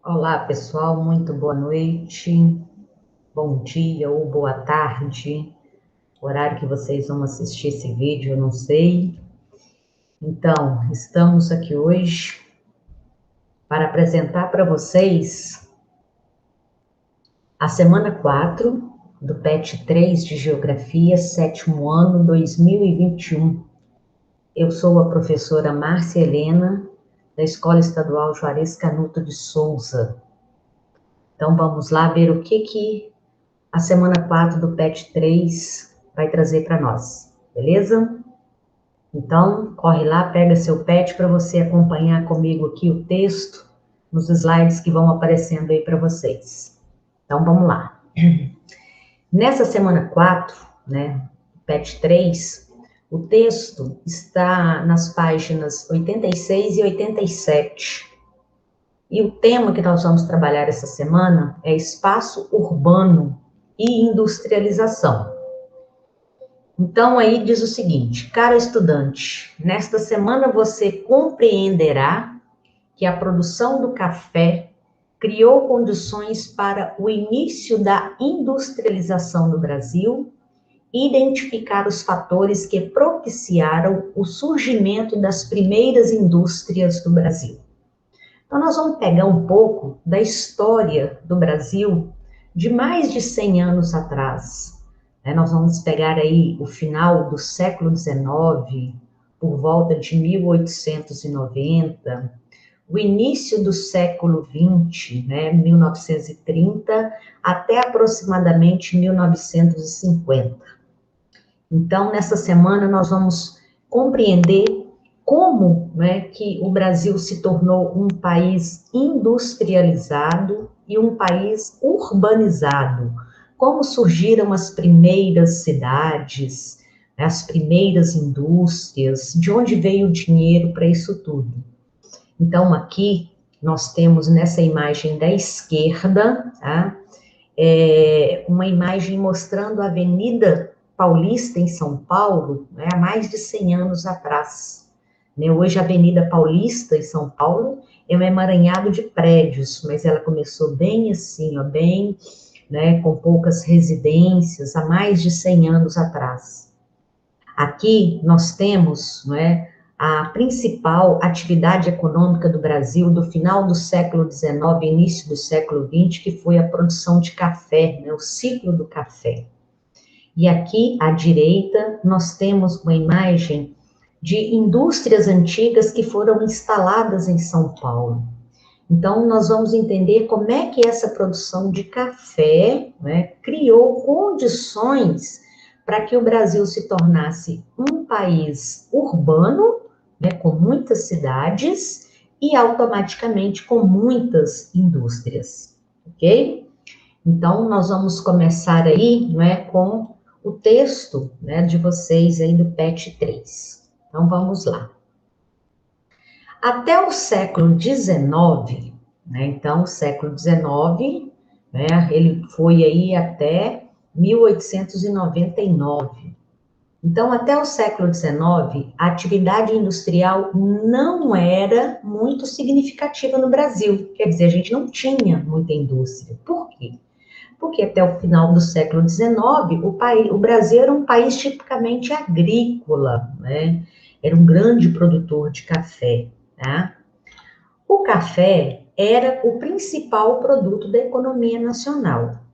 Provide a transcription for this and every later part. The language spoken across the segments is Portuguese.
Olá, pessoal, muito boa noite, bom dia ou boa tarde, horário que vocês vão assistir esse vídeo, eu não sei. Então, estamos aqui hoje para apresentar para vocês a semana 4 do PET 3 de Geografia, sétimo ano 2021. Eu sou a professora Márcia Helena, da Escola Estadual Juarez Canuto de Souza. Então, vamos lá ver o que a semana 4 do PET 3 vai trazer para nós, beleza? Então, corre lá, pega seu PET para você acompanhar comigo aqui o texto nos slides que vão aparecendo aí para vocês. Então, vamos lá. Nessa semana 4, né, PET 3, o texto está nas páginas 86 e 87. E o tema que nós vamos trabalhar essa semana é espaço urbano e industrialização. Então, aí diz o seguinte: caro estudante, nesta semana você compreenderá que a produção do café criou condições para o início da industrialização no Brasil e identificar os fatores que propiciaram o surgimento das primeiras indústrias do Brasil. Então, nós vamos pegar um pouco da história do Brasil de mais de 100 anos atrás. Nós vamos pegar aí o final do século XIX, por volta de 1890, o início do século XX, 1930, até aproximadamente 1950. Então, nessa semana, nós vamos compreender como, que o Brasil se tornou um país industrializado e um país urbanizado. Como surgiram as primeiras cidades, as primeiras indústrias, de onde veio o dinheiro para isso tudo. Então, aqui nós temos nessa imagem da esquerda, tá? Uma imagem mostrando a Avenida Paulista em São Paulo, há mais de 100 anos atrás. Hoje a Avenida Paulista em São Paulo é um emaranhado de prédios, mas ela começou bem assim, bem, com poucas residências, há mais de 100 anos atrás. Aqui nós temos, a principal atividade econômica do Brasil do final do século XIX, início do século XX, que foi a produção de café, o ciclo do café. E aqui à direita nós temos uma imagem de indústrias antigas que foram instaladas em São Paulo. Então, nós vamos entender como é que essa produção de café, criou condições para que o Brasil se tornasse um país urbano, com muitas cidades e automaticamente com muitas indústrias, ok? Então, nós vamos começar aí, com o texto, de vocês aí do PET 3. Então, vamos lá. Até o século XIX, então, o século XIX, ele foi aí até 1899. Então, até o século XIX, a atividade industrial não era muito significativa no Brasil. Quer dizer, a gente não tinha muita indústria. Por quê? Porque até o final do século XIX, o Brasil era um país tipicamente agrícola, Era um grande produtor de café, tá? O café era o principal produto da economia nacional.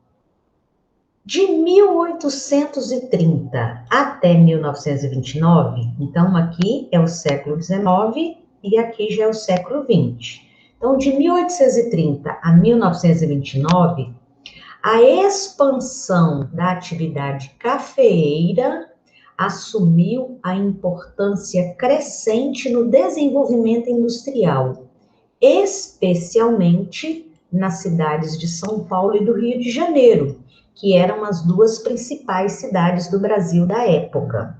De 1830 até 1929, então aqui é o século XIX e aqui já é o século XX. Então, de 1830 a 1929, a expansão da atividade cafeeira assumiu a importância crescente no desenvolvimento industrial, especialmente nas cidades de São Paulo e do Rio de Janeiro, que eram as duas principais cidades do Brasil da época.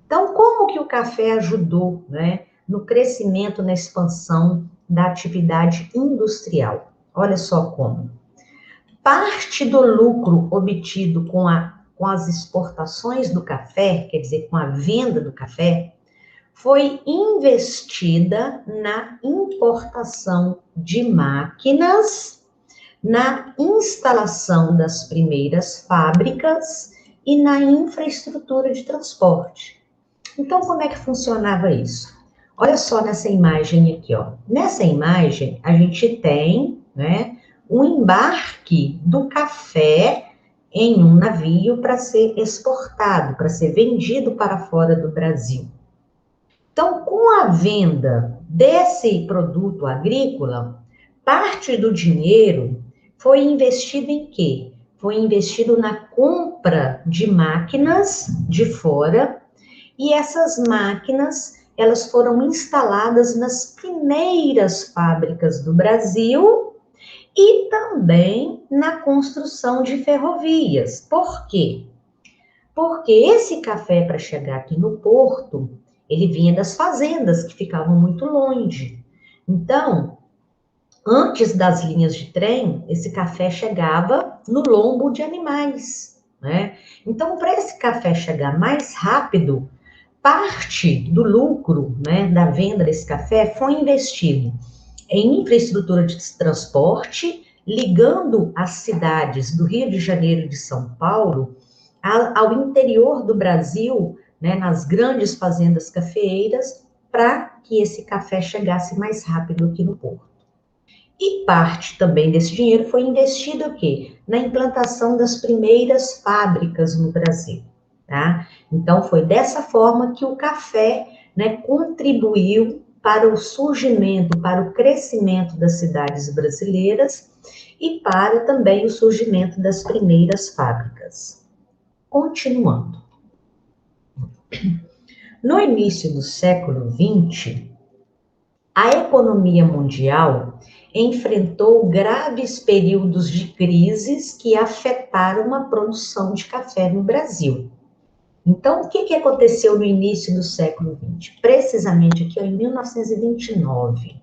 Então, como que o café ajudou, no crescimento, na expansão da atividade industrial? Olha só como. Parte do lucro obtido com as exportações do café, quer dizer, com a venda do café, foi investida na importação de máquinas, na instalação das primeiras fábricas e na infraestrutura de transporte. Então, como é que funcionava isso? Olha só nessa imagem aqui, ó. Nessa imagem, a gente tem, né, o embarque do café em um navio para ser exportado, para ser vendido para fora do Brasil. Então, com a venda desse produto agrícola, parte do dinheiro foi investido em quê? Foi investido na compra de máquinas de fora, e essas máquinas, elas foram instaladas nas primeiras fábricas do Brasil e também na construção de ferrovias. Por quê? Porque esse café, para chegar aqui no porto, ele vinha das fazendas que ficavam muito longe. Então, antes das linhas de trem, esse café chegava no lombo de animais, né? Então, para esse café chegar mais rápido, parte do lucro, né, da venda desse café foi investido em infraestrutura de transporte, ligando as cidades do Rio de Janeiro e de São Paulo ao interior do Brasil, né, nas grandes fazendas cafeeiras, para que esse café chegasse mais rápido aqui no porto. E parte também desse dinheiro foi investido o quê? Na implantação das primeiras fábricas no Brasil, tá? Então, foi dessa forma que o café, né, contribuiu para o surgimento, para o crescimento das cidades brasileiras e para também o surgimento das primeiras fábricas. Continuando. No início do século XX, a economia mundial enfrentou graves períodos de crises que afetaram a produção de café no Brasil. Então, o que aconteceu no início do século XX? Precisamente aqui, em 1929.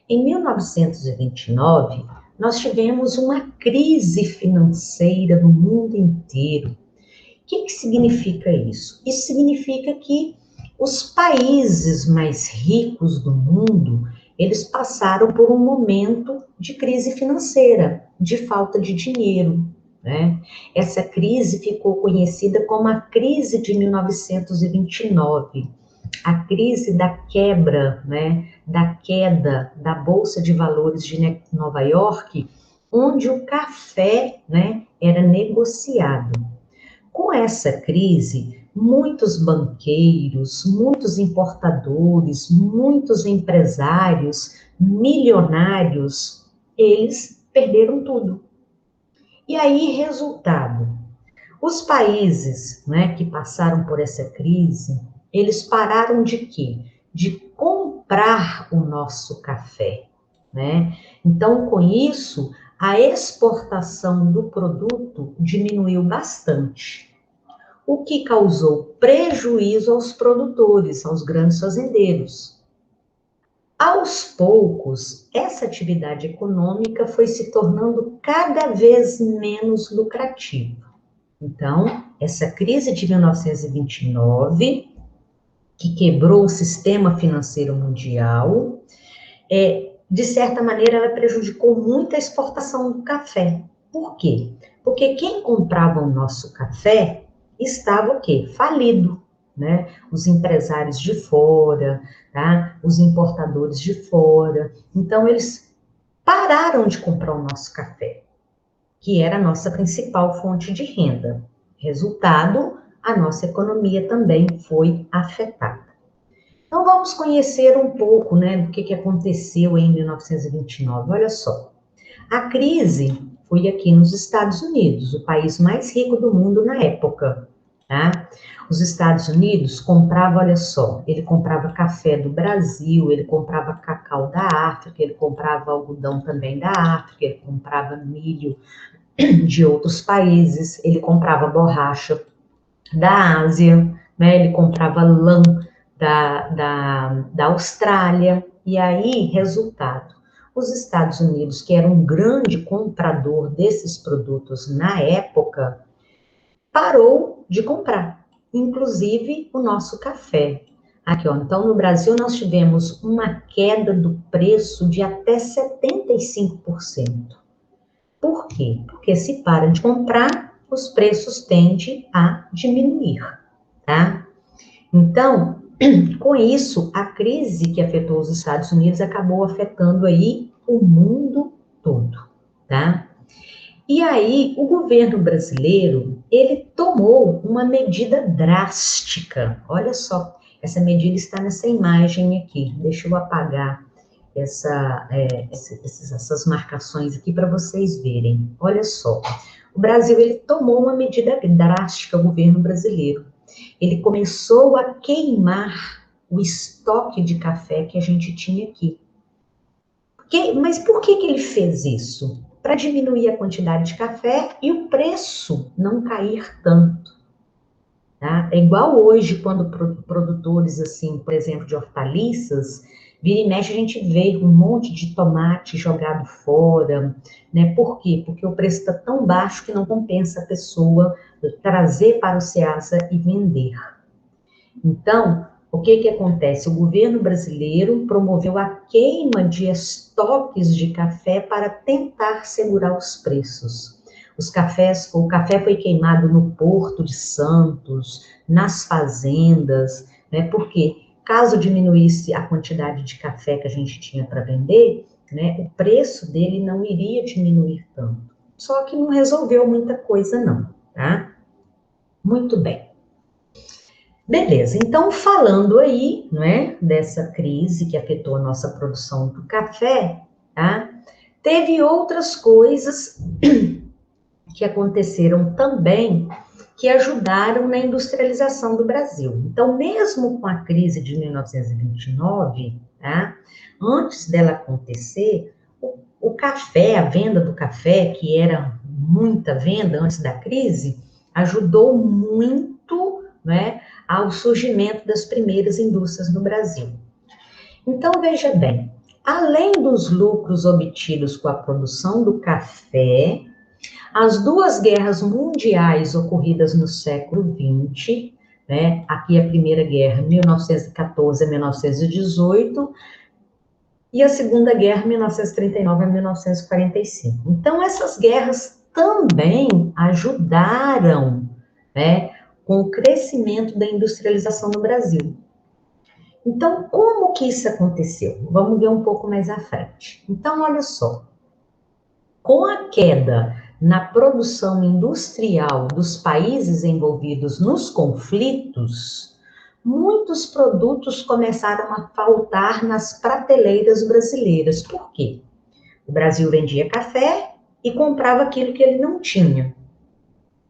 Em 1929, nós tivemos uma crise financeira no mundo inteiro. O que significa isso? Isso significa que os países mais ricos do mundo, eles passaram por um momento de crise financeira, de falta de dinheiro, né? Essa crise ficou conhecida como a crise de 1929, a crise da quebra, né? Da queda da Bolsa de Valores de Nova York, onde o café, né, era negociado. Com essa crise, muitos banqueiros, muitos importadores, muitos empresários, milionários, eles perderam tudo. E aí, resultado, os países, né, que passaram por essa crise, eles pararam de quê? De comprar o nosso café, né? Então, com isso, a exportação do produto diminuiu bastante, o que causou prejuízo aos produtores, aos grandes fazendeiros. Aos poucos, essa atividade econômica foi se tornando cada vez menos lucrativa. Então, essa crise de 1929, que quebrou o sistema financeiro mundial, de certa maneira, ela prejudicou muito a exportação do café. Por quê? Porque quem comprava o nosso café estava o quê? Falido, né? Os empresários de fora, tá? Os importadores de fora. Então, eles pararam de comprar o nosso café, que era a nossa principal fonte de renda. Resultado, a nossa economia também foi afetada. Então, vamos conhecer um pouco, né, do que aconteceu em 1929. Olha só, a crise foi aqui nos Estados Unidos, o país mais rico do mundo na época, tá? Os Estados Unidos comprava, olha só, ele comprava café do Brasil, ele comprava cacau da África, ele comprava algodão também da África, ele comprava milho de outros países, ele comprava borracha da Ásia, né? Ele comprava lã da Austrália, e aí, resultado, os Estados Unidos, que era um grande comprador desses produtos na época, parou de comprar, inclusive o nosso café. Aqui, ó, então no Brasil nós tivemos uma queda do preço de até 75%. Por quê? Porque se para de comprar, os preços tendem a diminuir, tá? Então, com isso, a crise que afetou os Estados Unidos acabou afetando aí o mundo todo, tá? E aí, o governo brasileiro, ele tomou uma medida drástica. Olha só, essa medida está nessa imagem aqui. Deixa eu apagar essas marcações aqui para vocês verem. Olha só, o Brasil, ele tomou uma medida drástica, o governo brasileiro. Ele começou a queimar o estoque de café que a gente tinha aqui. Mas por que ele fez isso? Para diminuir a quantidade de café e o preço não cair tanto. Tá? É igual hoje, quando produtores, assim, por exemplo, de hortaliças, vira e mexe, a gente vê um monte de tomate jogado fora, né? Por quê? Porque o preço está tão baixo que não compensa a pessoa trazer para o Ceasa e vender. Então, o que acontece? O governo brasileiro promoveu a queima de estoques de café para tentar segurar os preços. O café foi queimado no Porto de Santos, nas fazendas, né? Porque caso diminuísse a quantidade de café que a gente tinha para vender, né, o preço dele não iria diminuir tanto. Só que não resolveu muita coisa não, tá? Muito bem. Beleza, então falando aí, né, dessa crise que afetou a nossa produção do café, tá? Teve outras coisas que aconteceram também que ajudaram na industrialização do Brasil. Então, mesmo com a crise de 1929, tá? Antes dela acontecer, o café, a venda do café, que era muita venda antes da crise, ajudou muito, né, ao surgimento das primeiras indústrias no Brasil. Então, veja bem, além dos lucros obtidos com a produção do café, as duas guerras mundiais ocorridas no século XX, né, aqui a Primeira Guerra, 1914 a 1918, e a Segunda Guerra, 1939 a 1945. Então, essas guerras também ajudaram, né, com o crescimento da industrialização no Brasil. Então, como que isso aconteceu? Vamos ver um pouco mais à frente. Então, olha só. Com a queda na produção industrial dos países envolvidos nos conflitos, muitos produtos começaram a faltar nas prateleiras brasileiras. Por quê? O Brasil vendia café e comprava aquilo que ele não tinha,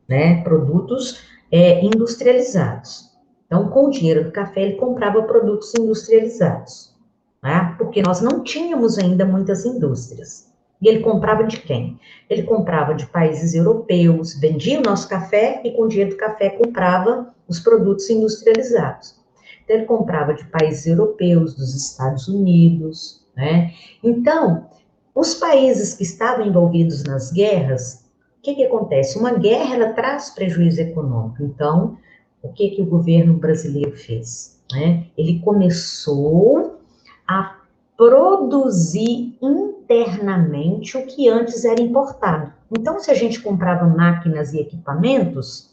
né? Produtos industrializados. Então, com o dinheiro do café, ele comprava produtos industrializados, né? Porque nós não tínhamos ainda muitas indústrias. E ele comprava de quem? Ele comprava de países europeus, vendia o nosso café e com o dinheiro do café comprava os produtos industrializados. Então, ele comprava de países europeus, dos Estados Unidos, né? Então, os países que estavam envolvidos nas guerras, o que acontece? Uma guerra, ela traz prejuízo econômico. Então, o que o governo brasileiro fez? Né? Ele começou a produzir internamente o que antes era importado. Então, se a gente comprava máquinas e equipamentos,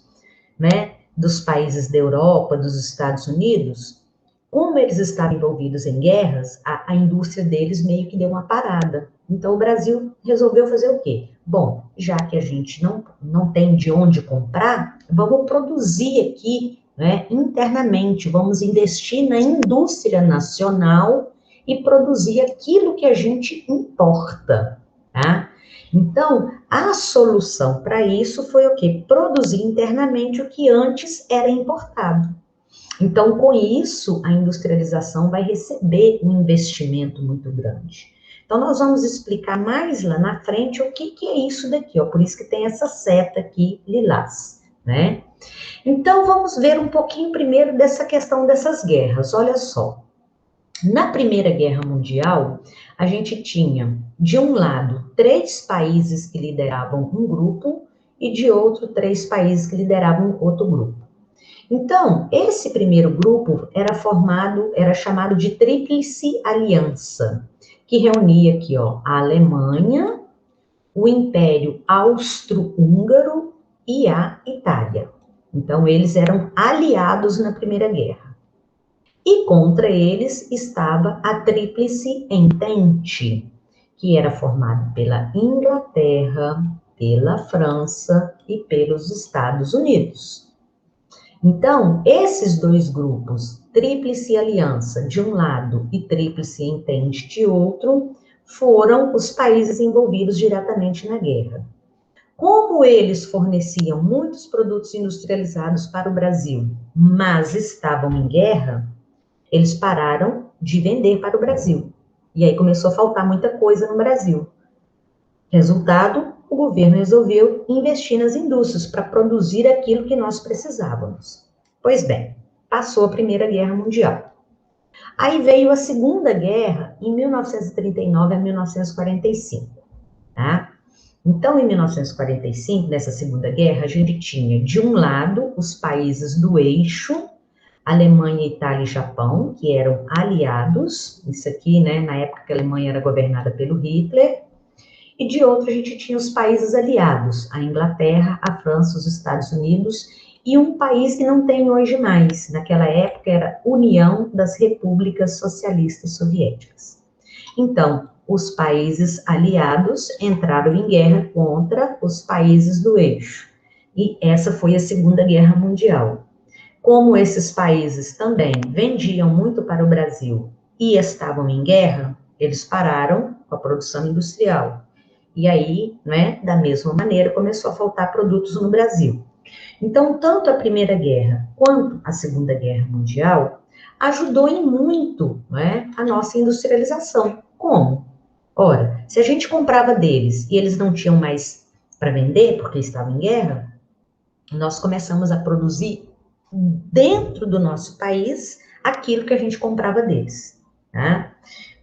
né, dos países da Europa, dos Estados Unidos, como eles estavam envolvidos em guerras, a indústria deles meio que deu uma parada. Então, o Brasil resolveu fazer o quê? Bom, já que a gente não tem de onde comprar, vamos produzir aqui, né, internamente, vamos investir na indústria nacional e produzir aquilo que a gente importa, tá? Então, a solução para isso foi o quê? Produzir internamente o que antes era importado. Então, com isso, a industrialização vai receber um investimento muito grande. Então, nós vamos explicar mais lá na frente o que é isso daqui, ó. Por isso que tem essa seta aqui, lilás, né? Então, vamos ver um pouquinho primeiro dessa questão dessas guerras. Olha só. Na Primeira Guerra Mundial, a gente tinha, de um lado, 3 países que lideravam um grupo e de outro, 3 países que lideravam outro grupo. Então, esse primeiro grupo era chamado de Tríplice Aliança, que reunia aqui, ó, a Alemanha, o Império Austro-Húngaro e a Itália. Então, eles eram aliados na Primeira Guerra. E contra eles estava a Tríplice Entente, que era formada pela Inglaterra, pela França e pelos Estados Unidos. Então, esses dois grupos, Tríplice Aliança de um lado e Tríplice Entente de outro, foram os países envolvidos diretamente na guerra. Como eles forneciam muitos produtos industrializados para o Brasil, mas estavam em guerra, eles pararam de vender para o Brasil. E aí começou a faltar muita coisa no Brasil. Resultado, o governo resolveu investir nas indústrias para produzir aquilo que nós precisávamos. Pois bem, passou a Primeira Guerra Mundial. Aí veio a Segunda Guerra, em 1939 a 1945, tá? Então, em 1945, nessa Segunda Guerra, a gente tinha, de um lado, os países do eixo, Alemanha, Itália e Japão, que eram aliados, isso aqui, né, na época que a Alemanha era governada pelo Hitler, e de outro a gente tinha os países aliados, a Inglaterra, a França, os Estados Unidos, e um país que não tem hoje mais, naquela época era União das Repúblicas Socialistas Soviéticas. Então, os países aliados entraram em guerra contra os países do eixo, e essa foi a Segunda Guerra Mundial. Como esses países também vendiam muito para o Brasil e estavam em guerra, eles pararam com a produção industrial. E aí, né, da mesma maneira, começou a faltar produtos no Brasil. Então, tanto a Primeira Guerra quanto a Segunda Guerra Mundial ajudou em muito, né, a nossa industrialização. Como? Ora, se a gente comprava deles e eles não tinham mais para vender porque estavam em guerra, nós começamos a produzir dentro do nosso país aquilo que a gente comprava deles, tá?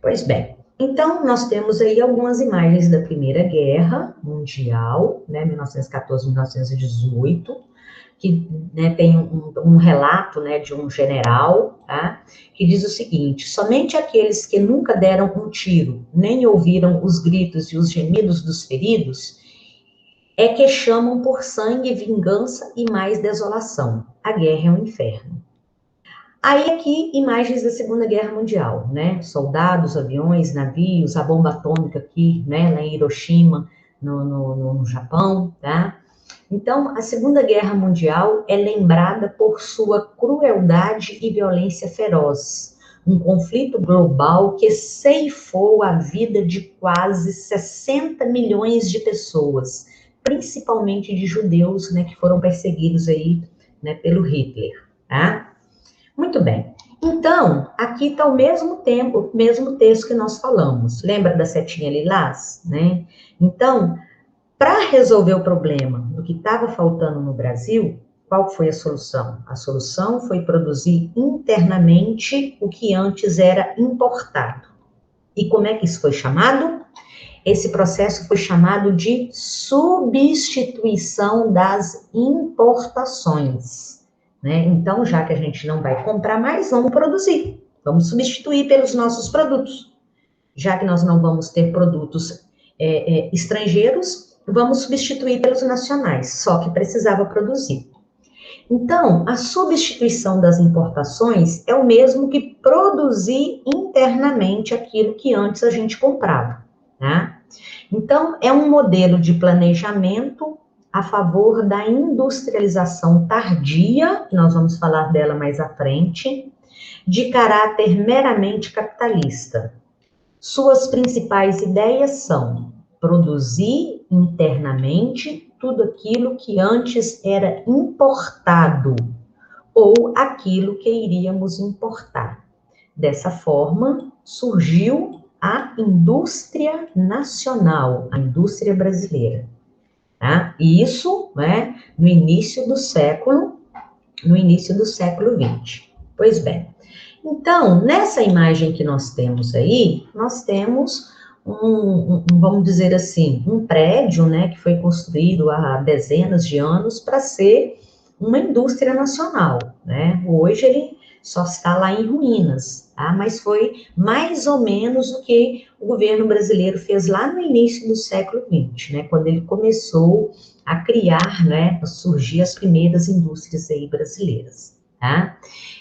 Pois bem, então nós temos aí algumas imagens da Primeira Guerra Mundial, né, 1914, 1918, que, né, tem um relato, né, de um general, tá, que diz o seguinte: somente aqueles que nunca deram um tiro, nem ouviram os gritos e os gemidos dos feridos, é que chamam por sangue, vingança e mais desolação. A guerra é um inferno. Aí aqui, imagens da Segunda Guerra Mundial, né? Soldados, aviões, navios, a bomba atômica aqui, né? Lá em Hiroshima, no Japão, tá? Então, a Segunda Guerra Mundial é lembrada por sua crueldade e violência feroz. Um conflito global que ceifou a vida de quase 60 milhões de pessoas, principalmente de judeus, né, que foram perseguidos aí, né, pelo Hitler, tá? Muito bem. Então, aqui está o mesmo texto que nós falamos. Lembra da setinha lilás, né? Então, para resolver o problema do que estava faltando no Brasil, qual foi a solução? A solução foi produzir internamente o que antes era importado. E como é que isso foi chamado? Esse processo foi chamado de substituição das importações, né? Então, já que a gente não vai comprar mais, vamos produzir. Vamos substituir pelos nossos produtos. Já que nós não vamos ter produtos estrangeiros, vamos substituir pelos nacionais, só que precisava produzir. Então, a substituição das importações é o mesmo que produzir internamente aquilo que antes a gente comprava, tá? Então, é um modelo de planejamento a favor da industrialização tardia, que nós vamos falar dela mais à frente, de caráter meramente capitalista. Suas principais ideias são produzir internamente tudo aquilo que antes era importado ou aquilo que iríamos importar. Dessa forma, surgiu a indústria nacional, a indústria brasileira. Tá? Isso, né, no início do século XX. Pois bem, então, nessa imagem que nós temos aí, nós temos vamos dizer assim, um prédio, né, que foi construído há dezenas de anos para ser uma indústria nacional, né? Hoje ele só está lá em ruínas, tá? Mas foi mais ou menos o que o governo brasileiro fez lá no início do século XX, né? Quando ele começou a criar, né, a surgir as primeiras indústrias aí brasileiras, tá?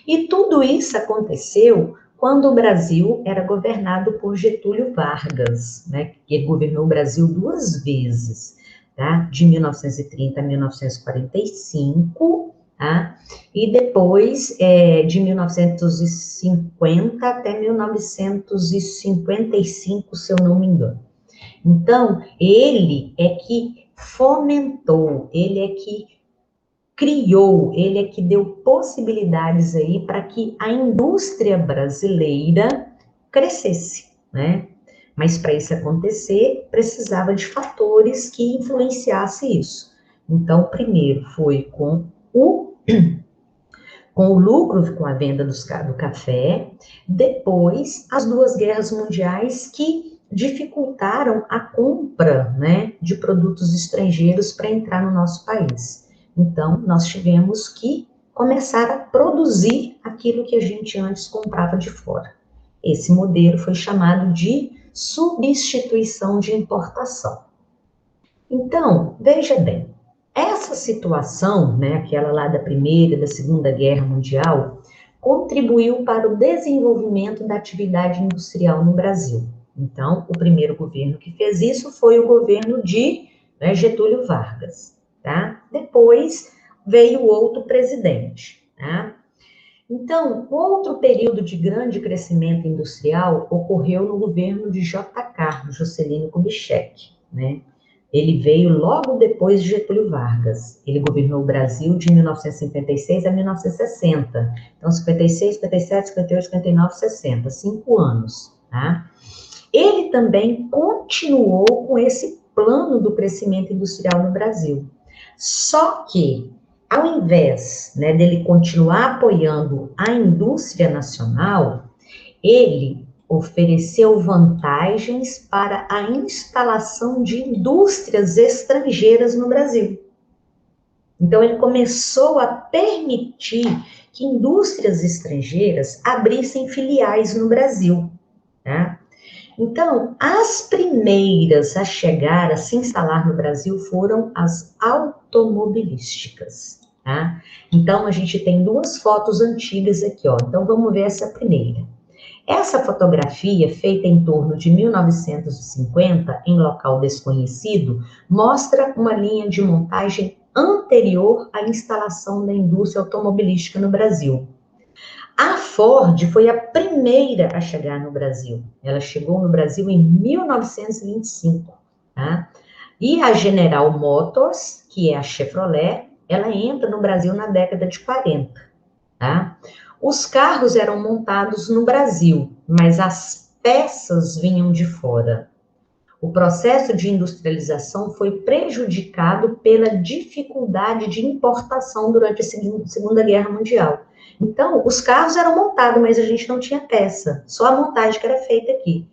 E tudo isso aconteceu quando o Brasil era governado por Getúlio Vargas, né? Ele governou o Brasil 2 vezes, tá? De 1930 a 1945, tá? E depois, de 1950 até 1955, se eu não me engano. Então, ele é que fomentou, ele é que criou, ele é que deu possibilidades aí para que a indústria brasileira crescesse, né? Mas para isso acontecer, precisava de fatores que influenciassem isso. Então, primeiro foi com o lucro com a venda do café, depois as 2 guerras mundiais que dificultaram a compra, né, de produtos estrangeiros para entrar no nosso país. Então, nós tivemos que começar a produzir aquilo que a gente antes comprava de fora. Esse modelo foi chamado de substituição de importação. Então, veja bem, essa situação, né, aquela lá da Primeira e da Segunda Guerra Mundial, contribuiu para o desenvolvimento da atividade industrial no Brasil. Então, o primeiro governo que fez isso foi o governo de, né, Getúlio Vargas, tá? Depois veio outro presidente, tá? Então, outro período de grande crescimento industrial ocorreu no governo de JK, Juscelino Kubitschek, né? Ele veio logo depois de Getúlio Vargas. Ele governou o Brasil de 1956 a 1960. Então, 56, 57, 58, 59, 60, 5 anos, tá? Ele também continuou com esse plano do crescimento industrial no Brasil. Só que, ao invés, né, dele continuar apoiando a indústria nacional, ele ofereceu vantagens para a instalação de indústrias estrangeiras no Brasil. Então, ele começou a permitir que indústrias estrangeiras abrissem filiais no Brasil, tá? Então, as primeiras a chegar, a se instalar no Brasil foram as automobilísticas, tá? Então, a gente tem 2 fotos antigas aqui, ó. Então, vamos ver essa primeira. Essa fotografia, feita em torno de 1950, em local desconhecido, mostra uma linha de montagem anterior à instalação da indústria automobilística no Brasil. A Ford foi a primeira a chegar no Brasil. Ela chegou no Brasil em 1925, tá? E a General Motors, que é a Chevrolet, ela entra no Brasil na década de 40, tá? Os carros eram montados no Brasil, mas as peças vinham de fora. O processo de industrialização foi prejudicado pela dificuldade de importação durante a Segunda Guerra Mundial. Então, os carros eram montados, mas a gente não tinha peça, só a montagem que era feita aqui.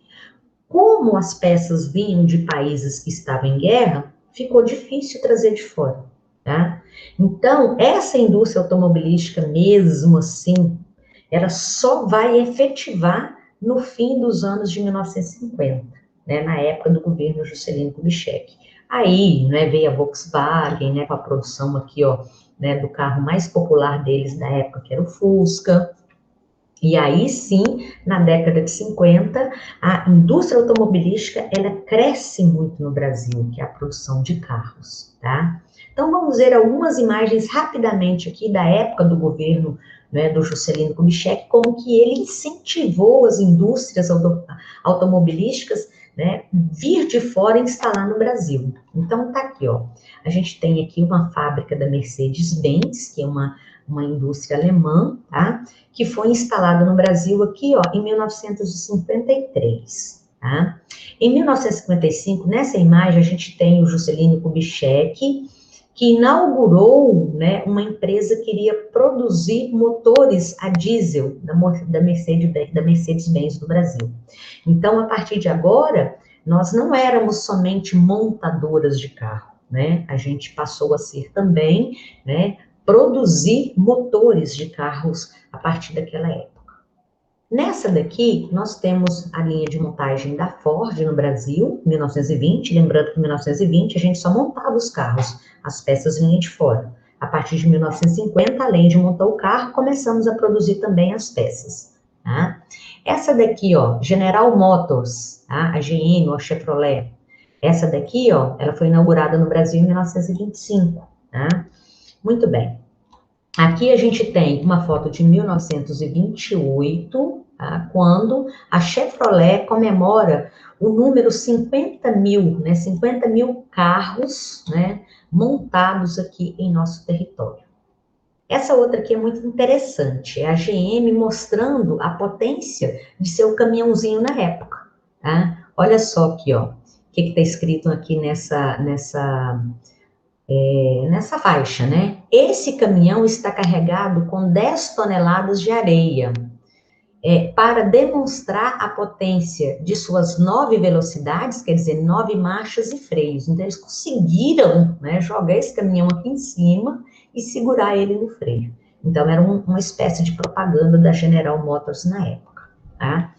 Como as peças vinham de países que estavam em guerra, ficou difícil trazer de fora, tá? Então, essa indústria automobilística, mesmo assim, ela só vai efetivar no fim dos anos de 1950, né, na época do governo Juscelino Kubitschek. Aí, né, veio a Volkswagen, né, com a produção aqui, ó, né, do carro mais popular deles da época, que era o Fusca. E aí sim, na década de 50, a indústria automobilística, ela cresce muito no Brasil, que é a produção de carros, tá? Então vamos ver algumas imagens rapidamente aqui da época do governo, né, do Juscelino Kubitschek, como que ele incentivou as indústrias automobilísticas, né, vir de fora e instalar no Brasil. Então tá aqui, ó, a gente tem aqui uma fábrica da Mercedes-Benz, que é uma indústria alemã, tá? Que foi instalada no Brasil aqui, ó, em 1953, tá? Em 1955, nessa imagem, a gente tem o Juscelino Kubitschek, que inaugurou, né, uma empresa que iria produzir motores a diesel da Mercedes-Benz do Brasil. Então, a partir de agora, nós não éramos somente montadoras de carro, né? A gente passou a ser também, né, produzir motores de carros a partir daquela época. Nessa daqui, nós temos a linha de montagem da Ford no Brasil, 1920, lembrando que em 1920 a gente só montava os carros, as peças vinham de fora. A partir de 1950, além de montar o carro, começamos a produzir também as peças. Tá? Essa daqui, ó, General Motors, tá? A GM ou a Chevrolet. Essa daqui, ó, ela foi inaugurada no Brasil em 1925, tá? Muito bem. Aqui a gente tem uma foto de 1928, tá? Quando a Chevrolet comemora o número 50 mil, né? 50 mil carros, né? Montados aqui em nosso território. Essa outra aqui é muito interessante, é a GM mostrando a potência de seu caminhãozinho na época, tá? Olha só aqui, ó, o que está escrito aqui nessa faixa, né? Esse caminhão está carregado com 10 toneladas de areia, para demonstrar a potência de suas 9 velocidades, quer dizer, 9 marchas e freios. Então, eles conseguiram, né, jogar esse caminhão aqui em cima e segurar ele no freio. Então, era uma espécie de propaganda da General Motors na época, tá?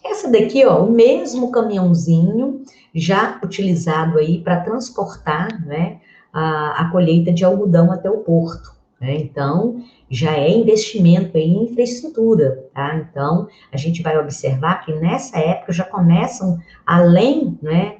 Essa daqui, ó, o mesmo caminhãozinho já utilizado aí para transportar, né, a colheita de algodão até o porto, né? Então, já é investimento em infraestrutura, tá? Então, a gente vai observar que nessa época já começam, além, né,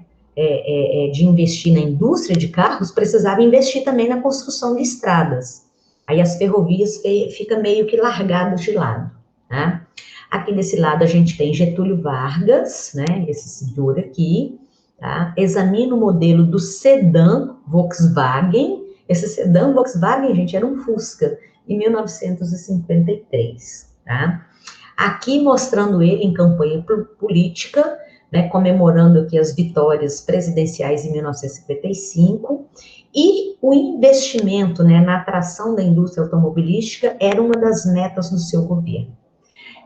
de investir na indústria de carros, precisava investir também na construção de estradas. Aí as ferrovias ficam meio que largadas de lado, tá? Aqui desse lado a gente tem Getúlio Vargas, né, esse senhor aqui, tá? Examina o modelo do sedã Volkswagen. Esse sedã Volkswagen, gente, era um Fusca, em 1953, tá? Aqui mostrando ele em campanha política, né, comemorando aqui as vitórias presidenciais em 1955, e o investimento, né, na atração da indústria automobilística era uma das metas do seu governo.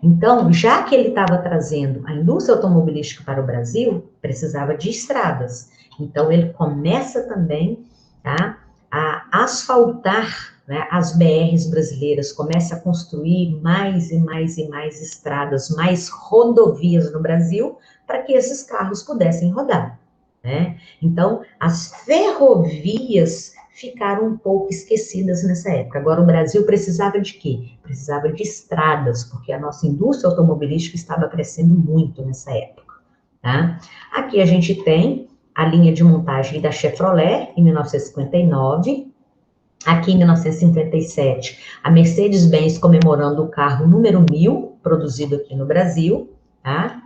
Então, já que ele estava trazendo a indústria automobilística para o Brasil, precisava de estradas. Então, ele começa também, tá, a asfaltar, né, as BRs brasileiras, começa a construir mais e mais e mais estradas, mais rodovias no Brasil, para que esses carros pudessem rodar, né? Então, as ferrovias ficaram um pouco esquecidas nessa época. Agora, o Brasil precisava de quê? Precisava de estradas, porque a nossa indústria automobilística estava crescendo muito nessa época, tá? Aqui a gente tem a linha de montagem da Chevrolet, em 1959. Aqui em 1957, a Mercedes-Benz comemorando o carro número 1000, produzido aqui no Brasil, tá?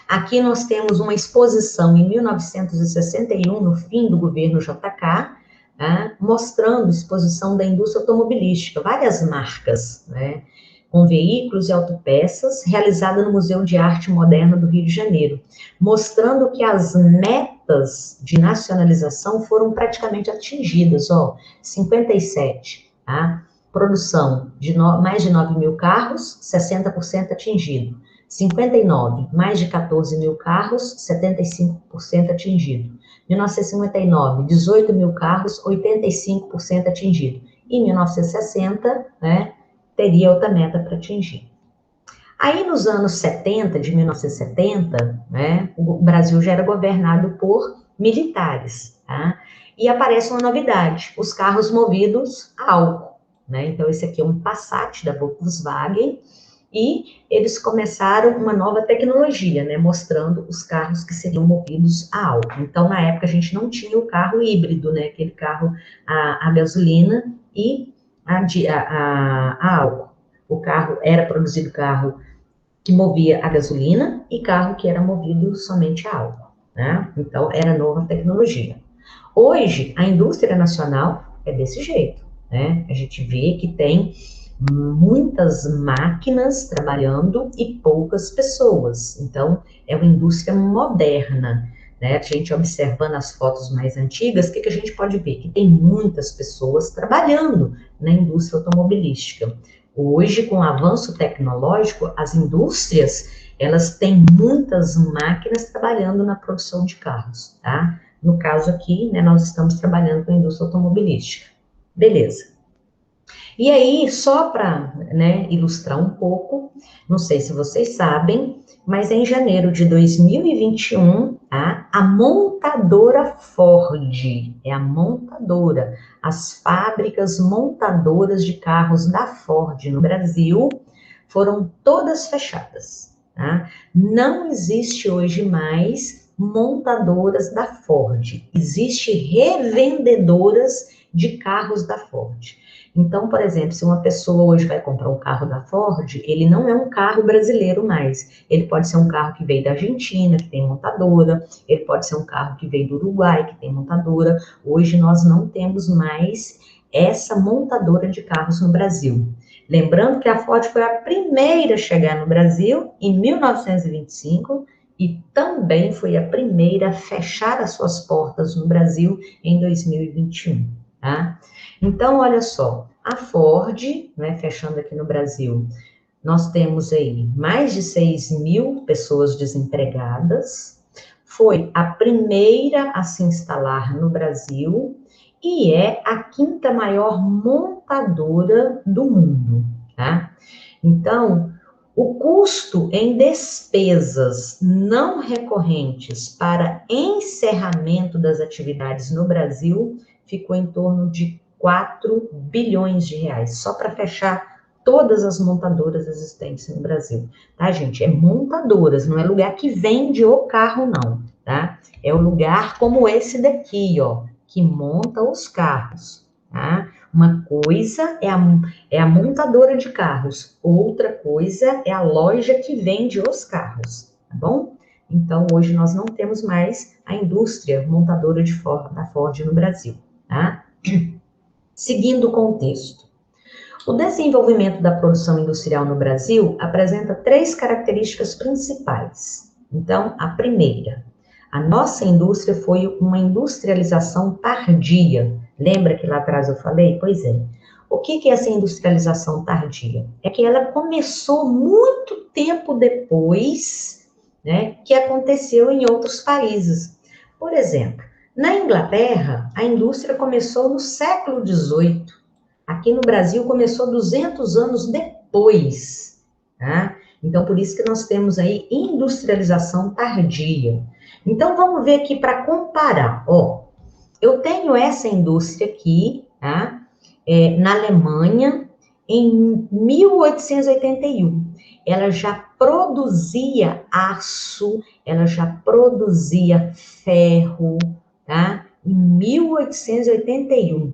Aqui nós temos uma exposição em 1961, no fim do governo JK, né, mostrando exposição da indústria automobilística, várias marcas, né, com veículos e autopeças, realizada no Museu de Arte Moderna do Rio de Janeiro, mostrando que as metas de nacionalização foram praticamente atingidas, ó, 57, tá? Produção de mais de 9 mil carros, 60% atingido. 59, mais de 14 mil carros, 75% atingido. 1959, 18 mil carros, 85% atingido. E 1960, né, teria outra meta para atingir. Aí, nos anos 70, de 1970, né, o Brasil já era governado por militares, tá? E aparece uma novidade, os carros movidos a álcool, né? Então, esse aqui é um Passat da Volkswagen, e eles começaram uma nova tecnologia, né, mostrando os carros que seriam movidos a álcool. Então, na época, a gente não tinha o carro híbrido, né, aquele carro a gasolina e a álcool. O carro era produzido carro que movia a gasolina e carro que era movido somente a álcool, né? Então, era nova tecnologia. Hoje, a indústria nacional é desse jeito, né? A gente vê que tem muitas máquinas trabalhando e poucas pessoas. Então, é uma indústria moderna, né? A gente observando as fotos mais antigas, o que a gente pode ver? Que tem muitas pessoas trabalhando na indústria automobilística. Hoje, com o avanço tecnológico, as indústrias, elas têm muitas máquinas trabalhando na produção de carros, tá? No caso aqui, né, nós estamos trabalhando com a indústria automobilística. Beleza. E aí, só para, né, ilustrar um pouco, não sei se vocês sabem, mas em janeiro de 2021, tá, a montadora Ford, é a montadora, as fábricas montadoras de carros da Ford no Brasil foram todas fechadas, tá? Não existe hoje mais montadoras da Ford, existe revendedoras de carros da Ford. Então, por exemplo, se uma pessoa hoje vai comprar um carro da Ford, ele não é um carro brasileiro mais. Ele pode ser um carro que veio da Argentina, que tem montadora, ele pode ser um carro que veio do Uruguai, que tem montadora. Hoje nós não temos mais essa montadora de carros no Brasil. Lembrando que a Ford foi a primeira a chegar no Brasil em 1925 e também foi a primeira a fechar as suas portas no Brasil em 2021, tá? Então, olha só, a Ford, né, fechando aqui no Brasil, nós temos aí mais de 6 mil pessoas desempregadas, foi a primeira a se instalar no Brasil e é a quinta maior montadora do mundo, tá? Então, o custo em despesas não recorrentes para encerramento das atividades no Brasil ficou em torno de 4 bilhões de reais, só para fechar todas as montadoras existentes no Brasil, tá, gente? É montadoras, não é lugar que vende o carro, não, tá? É o lugar como esse daqui, ó, que monta os carros, tá? Uma coisa é a montadora de carros, outra coisa é a loja que vende os carros, tá bom? Então, hoje nós não temos mais a indústria montadora de Ford, da Ford no Brasil, tá? Seguindo o contexto. O desenvolvimento da produção industrial no Brasil apresenta três características principais. Então, a primeira, a nossa indústria foi uma industrialização tardia. Lembra que lá atrás eu falei? Pois é. O que é essa industrialização tardia? É que ela começou muito tempo depois, né, que aconteceu em outros países. Por exemplo, na Inglaterra, a indústria começou no século XVIII. Aqui no Brasil começou 200 anos depois, tá? Então, por isso que nós temos aí industrialização tardia. Então, vamos ver aqui para comparar. Ó, eu tenho essa indústria aqui, tá? Na Alemanha, em 1881. Ela já produzia aço, ela já produzia ferro, tá? Em 1881.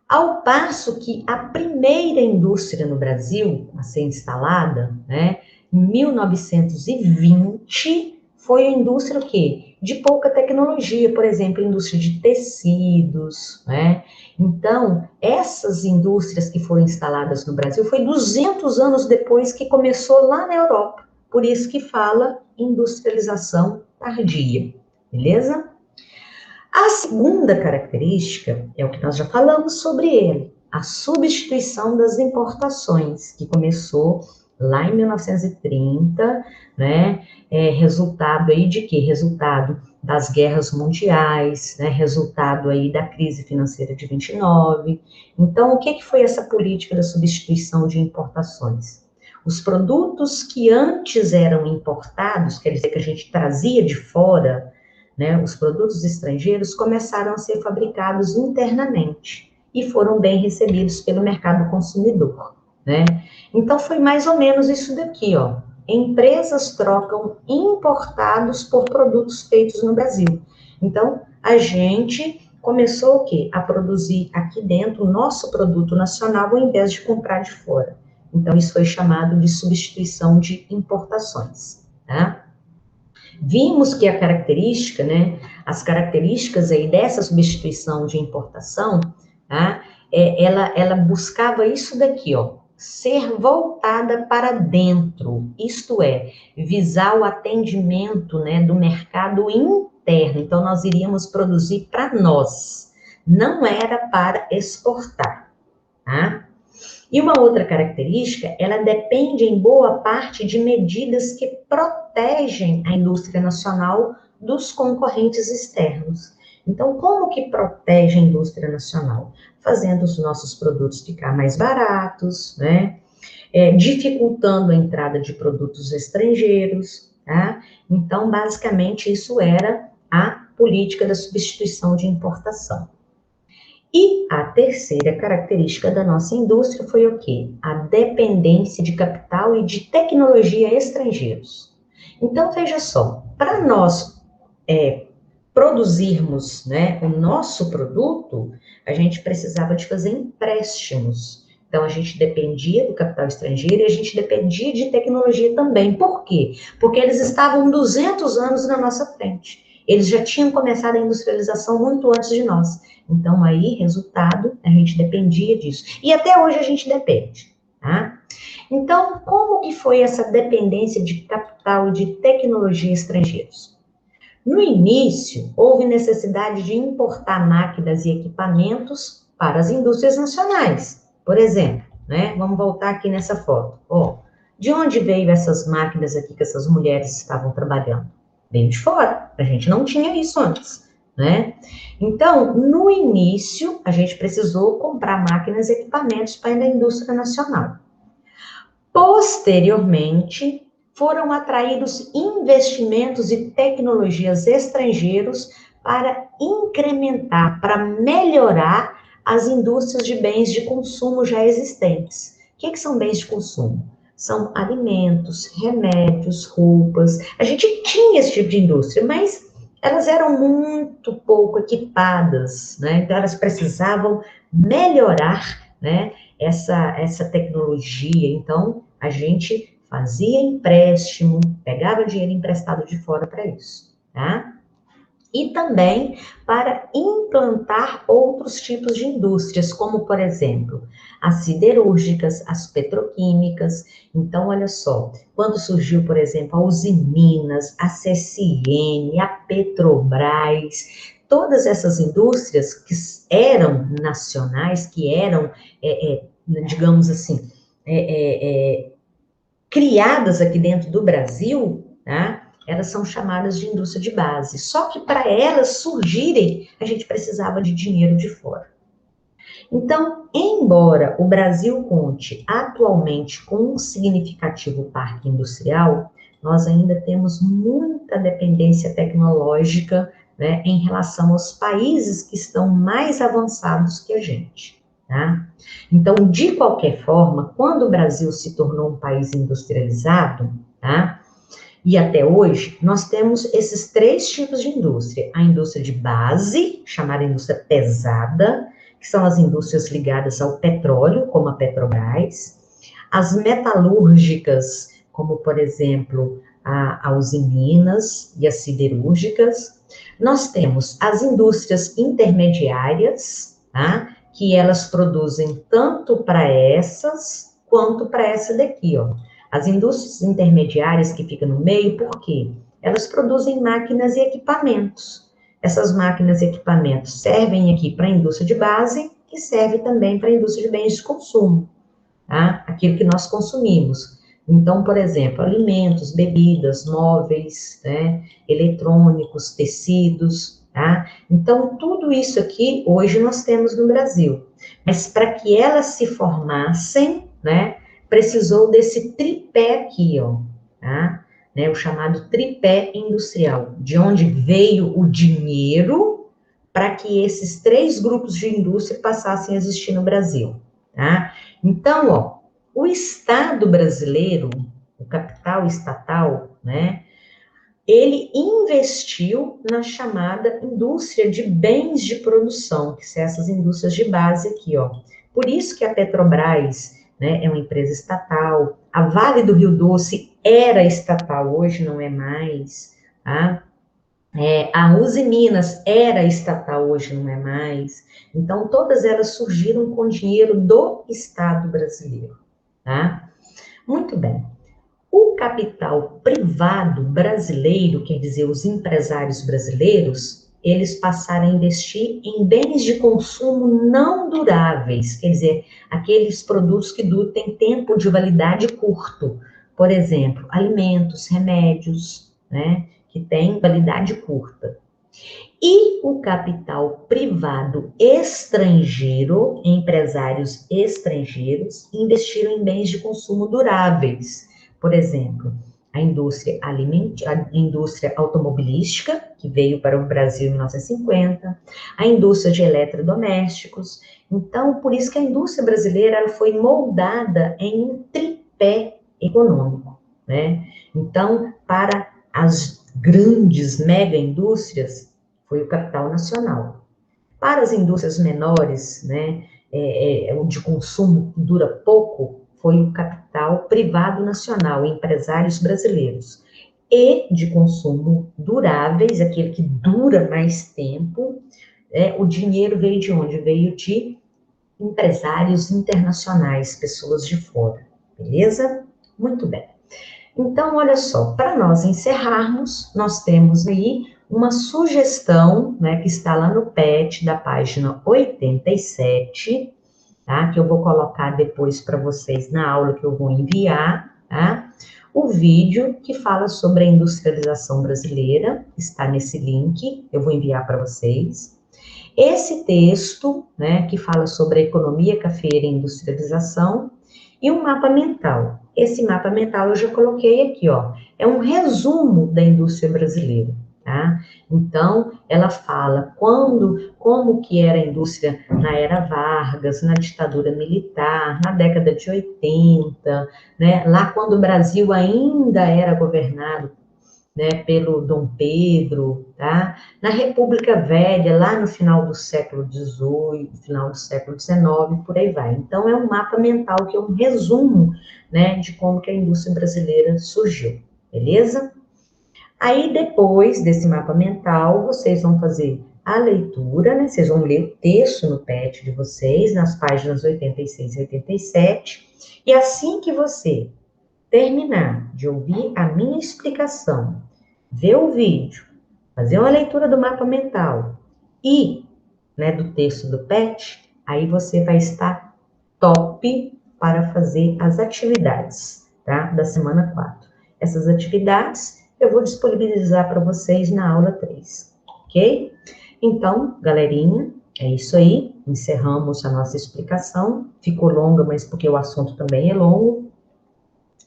Ao passo que a primeira indústria no Brasil a ser instalada, né, em 1920, foi a indústria o quê? De pouca tecnologia, por exemplo, a indústria de tecidos, né? Então, essas indústrias que foram instaladas no Brasil foi 200 anos depois que começou lá na Europa. Por isso que fala industrialização tardia, beleza? A segunda característica é o que nós já falamos sobre ele, a substituição das importações, que começou lá em 1930, né? Resultado aí de quê? Resultado das guerras mundiais, né? Resultado aí da crise financeira de 29. Então, o que foi essa política da substituição de importações? Os produtos que antes eram importados, quer dizer que a gente trazia de fora, né, os produtos estrangeiros começaram a ser fabricados internamente e foram bem recebidos pelo mercado consumidor, né? Então foi mais ou menos isso daqui, ó. Empresas trocam importados por produtos feitos no Brasil. Então a gente começou o quê? A produzir aqui dentro o nosso produto nacional ao invés de comprar de fora. Então isso foi chamado de substituição de importações, tá? Vimos que a característica, né, as características aí dessa substituição de importação, tá, ela buscava isso daqui, ó, ser voltada para dentro, isto é, visar o atendimento, né, do mercado interno. Então, nós iríamos produzir para nós, não era para exportar, tá? E uma outra característica, ela depende em boa parte de medidas que protegem a indústria nacional dos concorrentes externos. Então, como que protege a indústria nacional? Fazendo os nossos produtos ficar mais baratos, né? Dificultando a entrada de produtos estrangeiros, tá? Então, basicamente, isso era a política da substituição de importação. E a terceira característica da nossa indústria foi o quê? A dependência de capital e de tecnologia estrangeiros. Então, veja só, para nós produzirmos, né, o nosso produto, a gente precisava de fazer empréstimos. Então, a gente dependia do capital estrangeiro e a gente dependia de tecnologia também. Por quê? Porque eles estavam 200 anos na nossa frente. Eles já tinham começado a industrialização muito antes de nós. Então, aí, resultado, a gente dependia disso. E até hoje a gente depende, tá? Então, como que foi essa dependência de capital e de tecnologia estrangeiros? No início, houve necessidade de importar máquinas e equipamentos para as indústrias nacionais. Por exemplo, né? Vamos voltar aqui nessa foto. Ó, de onde veio essas máquinas aqui que essas mulheres estavam trabalhando? Veio de fora. A gente não tinha isso antes, né? Então, no início, a gente precisou comprar máquinas e equipamentos para a indústria nacional. Posteriormente, foram atraídos investimentos e tecnologias estrangeiros para incrementar, para melhorar as indústrias de bens de consumo já existentes. O que são bens de consumo? São alimentos, remédios, roupas. A gente tinha esse tipo de indústria, mas elas eram muito pouco equipadas, né? Então, elas precisavam melhorar, né, essa tecnologia. Então, a gente fazia empréstimo, pegava dinheiro emprestado de fora para isso, tá? E também para implantar outros tipos de indústrias, como, por exemplo, as siderúrgicas, as petroquímicas. Então, olha só, quando surgiu, por exemplo, a Usiminas, a CSN, a Petrobras, todas essas indústrias que eram nacionais, que eram, digamos assim, criadas aqui dentro do Brasil, tá? Elas são chamadas de indústria de base. Só que para elas surgirem, a gente precisava de dinheiro de fora. Então, embora o Brasil conte atualmente com um significativo parque industrial, nós ainda temos muita dependência tecnológica, né, em relação aos países que estão mais avançados que a gente. Tá? Então, de qualquer forma, quando o Brasil se tornou um país industrializado, tá? E até hoje, nós temos esses três tipos de indústria. A indústria de base, chamada indústria pesada, que são as indústrias ligadas ao petróleo, como a Petrobras. As metalúrgicas, como, por exemplo, a Usiminas e as siderúrgicas. Nós temos as indústrias intermediárias, tá? Que elas produzem tanto para essas, quanto para essa daqui, ó. As indústrias intermediárias que ficam no meio, por quê? Elas produzem máquinas e equipamentos. Essas máquinas e equipamentos servem aqui para a indústria de base e serve também para a indústria de bens de consumo, tá? Aquilo que nós consumimos. Então, por exemplo, alimentos, bebidas, móveis, né? Eletrônicos, tecidos, tá? Então, tudo isso aqui, hoje nós temos no Brasil. Mas para que elas se formassem, né? Precisou desse tripé aqui, ó, tá? Né, o chamado tripé industrial, de onde veio o dinheiro para que esses três grupos de indústria passassem a existir no Brasil, tá? Então, ó, o Estado brasileiro, o capital estatal, né, ele investiu na chamada indústria de bens de produção, que são essas indústrias de base aqui, ó. Por isso que a Petrobras, né, é uma empresa estatal, a Vale do Rio Doce era estatal, hoje não é mais, tá? A Usiminas era estatal, hoje não é mais. Então, todas elas surgiram com dinheiro do Estado brasileiro, tá? Muito bem. O capital privado brasileiro, quer dizer, os empresários brasileiros, eles passaram a investir em bens de consumo não duráveis, quer dizer, aqueles produtos que têm tempo de validade curto. Por exemplo, alimentos, remédios, né, que têm validade curta. E o capital privado estrangeiro, empresários estrangeiros, investiram em bens de consumo duráveis. Por exemplo, a indústria a indústria automobilística, que veio para o Brasil em 1950, a indústria de eletrodomésticos. Então, por isso que a indústria brasileira ela foi moldada em um tripé econômico, né? Então, para as grandes mega indústrias, foi o capital nacional. Para as indústrias menores, né, de consumo que dura pouco, foi o capital privado nacional, empresários brasileiros. E de consumo duráveis, aquele que dura mais tempo, o dinheiro veio de onde? Veio de empresários internacionais, pessoas de fora, beleza? Muito bem. Então, olha só, para nós encerrarmos, nós temos aí uma sugestão, né, que está lá no PET da página 87, tá? Que eu vou colocar depois para vocês na aula que eu vou enviar, tá? O vídeo que fala sobre a industrialização brasileira, está nesse link, eu vou enviar para vocês. Esse texto, né, que fala sobre a economia cafeeira e industrialização, e um mapa mental. Esse mapa mental eu já coloquei aqui, ó. É um resumo da indústria brasileira, tá? Então, ela fala como que era a indústria na era Vargas, na ditadura militar, na década de 80, né? Lá quando o Brasil ainda era governado, né, pelo Dom Pedro, tá? Na República Velha, lá no final do século XVIII, final do século XIX, por aí vai. Então, é um mapa mental que é um resumo, né, de como que a indústria brasileira surgiu, beleza? Aí, depois desse mapa mental, vocês vão fazer a leitura, né? Vocês vão ler o texto no PET de vocês, nas páginas 86 e 87, e assim que você terminar de ouvir a minha explicação, ver o vídeo, fazer uma leitura do mapa mental e, né, do texto do PET, aí você vai estar top para fazer as atividades, tá? Da semana 4. Essas atividades eu vou disponibilizar para vocês na aula 3, ok? Então, galerinha, é isso aí. Encerramos a nossa explicação. Ficou longa, mas porque o assunto também é longo.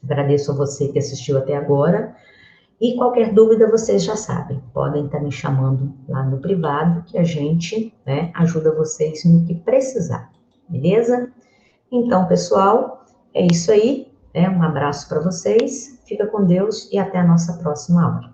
Agradeço a você que assistiu até agora. E qualquer dúvida, vocês já sabem, podem estar me chamando lá no privado, que a gente, né, ajuda vocês no que precisar, beleza? Então, pessoal, é isso aí, né? Um abraço para vocês, fica com Deus e até a nossa próxima aula.